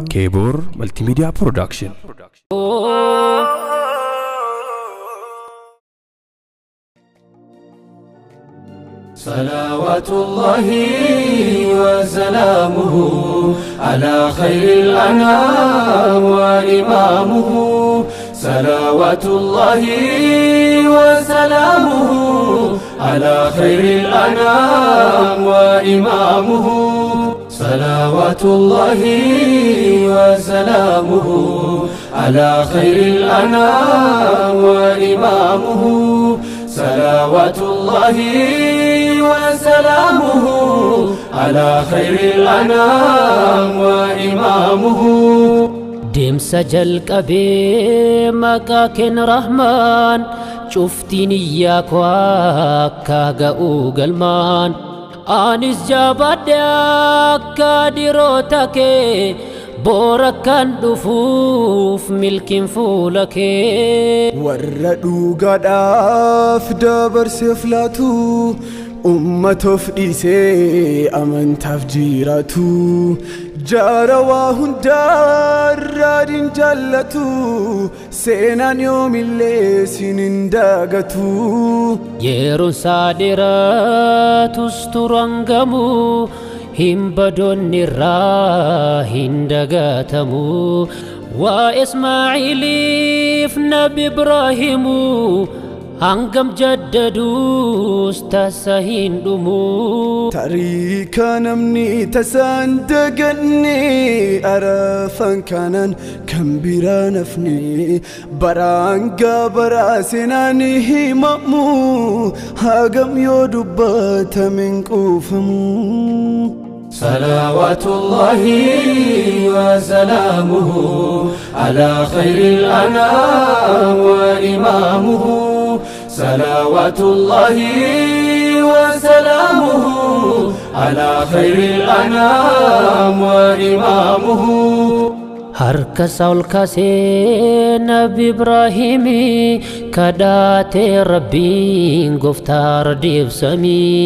كيبور ملتي ميديا برودكشن. صلوات الله وسلامه على خير الأنام وإمامه. صلوات الله وسلامه على خير الأنام وإمامه. صلوات الله وسلامه على خير الأنام وإمامه. صلوات الله وسلامه على خير الأنام وإمامه. ديم سجل كبي مكاكن رحمن شفتني إياك واكاقو قلمان آنس جابدك ديروتك بوركان دفوف ملك فولك وردو قد آف دبر سفلاتو أمة فئيسي أمن تفجيراتو جارواهن دار رادين جلتو سينان يوم اللي سنين داغتو يرون سادرات استرانغمو هم بدون الراهن دغاتمو وإسماعيل فنبي إبراهيمو هنگم جددوس تسهين دمو تاريكا نمني تساندقني أرافان كانان كمبيرا نفني برانقا براسناني هممو هاقم يودبات من كوفمو. صلوات الله وسلامه على خير الأنام وإمامه. صلوات الله وسلامه على خير الأنام وإمامه. harka saul kasee nabi ibraahimi kadhaate rabbiin gooftaa deebsamii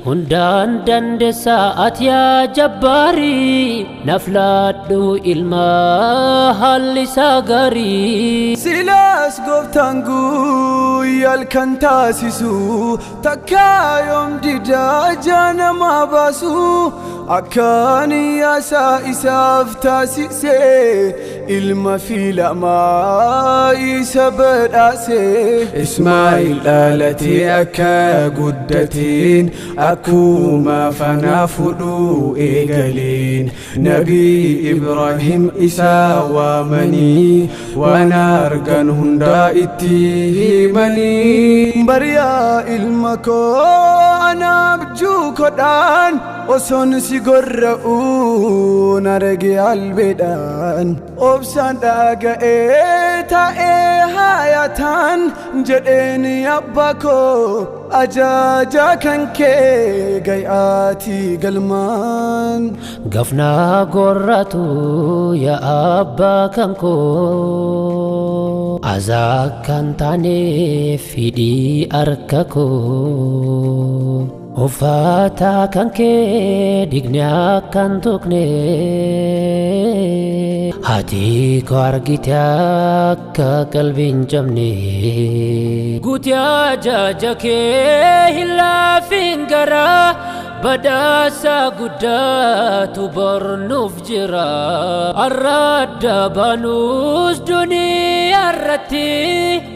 hundaan dandeessaa ati yaa jabbaarii naflaadhu ilmaa haalli isaa gaarii. silaas gooftaan guyyal kan taasisu takkaa yoom didaa jaanamaa baasu akkaan yaasaa isaaf taasisee ilma filamaa isa badhaasee. Ismaa'il dhalatee akka guddateen akkuma fanaa fudhuu eegaleen nabii Ibraahim isaa waamanii waan argan hundaa itti himanii. Bariyaa ilma koo ana abjuu kodhaan osoon si gorra'uu narge albeedhaan obsaan dhaga'ee taa'ee haayaataan jedheen abbaa koo ajaaja kan kee gay'aatii galmaan. Gafnaa gorratu yaa abbaa kan koo azaa kan taane fidhii harka koo uffata kan kee digni akkan tuqne hati koo argite akka qalbiin cabne guutii ajaaja kee hin laafin garaa badhaasa guddaatu bornuuf jira arraadda baanuus duniyaa irratti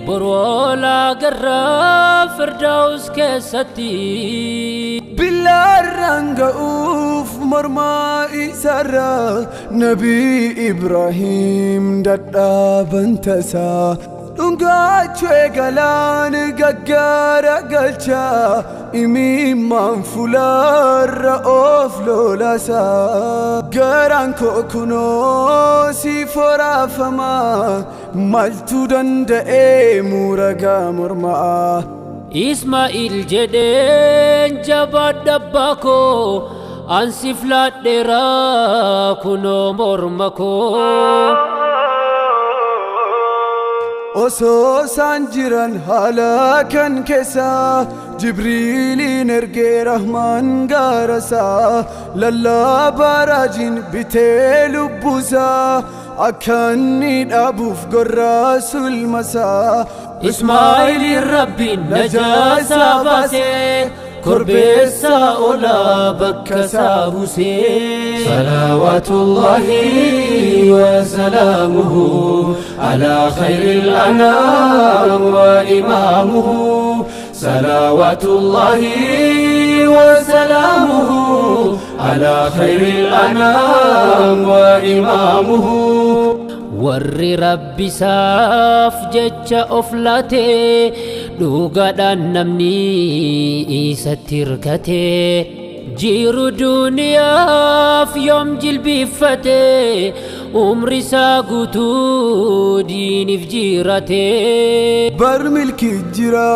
boroola garraa firdaus keessatti. billaarraan ga'uuf mormaa isaarraa nabii Ibraahim dadhaaban tasaa dhungaachee galaan gaggaara galchaa imimmaan fulaarra of lolaasaa. garaan koo kunoo si foraafamaa maaltu danda'ee muragaa mormaa. Ismaa'il jedheen jabaadha abbaa koo ansi flaadheeraa kunoo morma koo. osoo isaan jiran haala kan keessa Jibriiliin ergee Rahmaan gaarasaa lallabaa raajiin bitee lubbuusaa akka inni dhaabuuf gorraasul masaa Ismaa'eeliin Rabbiin najaasaa baasee korbeessa olaa bakka isaa buusee Salawaatullaahi wa salaamuhu ala khayril anaam wa imaamuhu Salawaatullaahi wa salaamuhu ala khayril anaam wa imaamuhu warri Rabbi isaaf jecha of laatee dhugaadhaan namni isatti hirkatee jiru duniyaaf yoom jilbiiffatee umri isaa guutuu diiniif jiratee bar milkii jira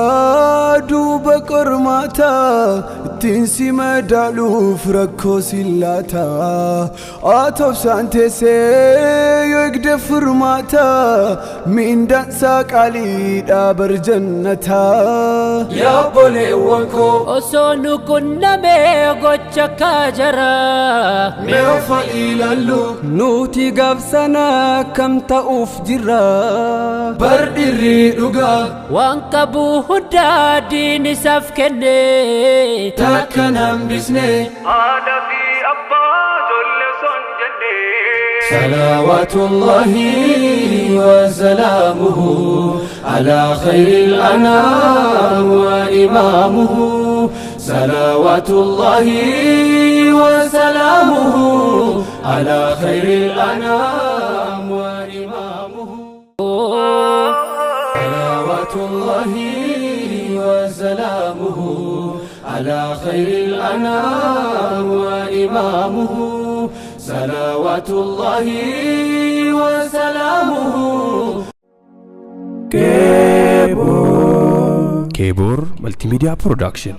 duuba qormaataa ittiin si madaaluuf rakkoo sillaataa atobsaan teessee yoo eegde furmaataa miindansaa qaaliidha bar jannataa yaa obboleewwan koo osoo nu qunnamee gocha akka jaraa mee of ilaallu nuti gaafsana kam ta'uuf jirra bar dhirrii dhugaa waan qabu hundaa diin isaaf kennee takka hambisne haadha fi abbaa ijoollee son jennee Salawaatullaahi wa salaamuhu ala khayril anaam wa imaamuhu Salawaatullaahi wa salaamuhu ala khayril anaam wa imaamuhu Salawaatullaahi wa salaamuhu ala khayril anaam wa imaamuhu Salawaatullaahi wa salaamuhu Kebor Multimedia Production.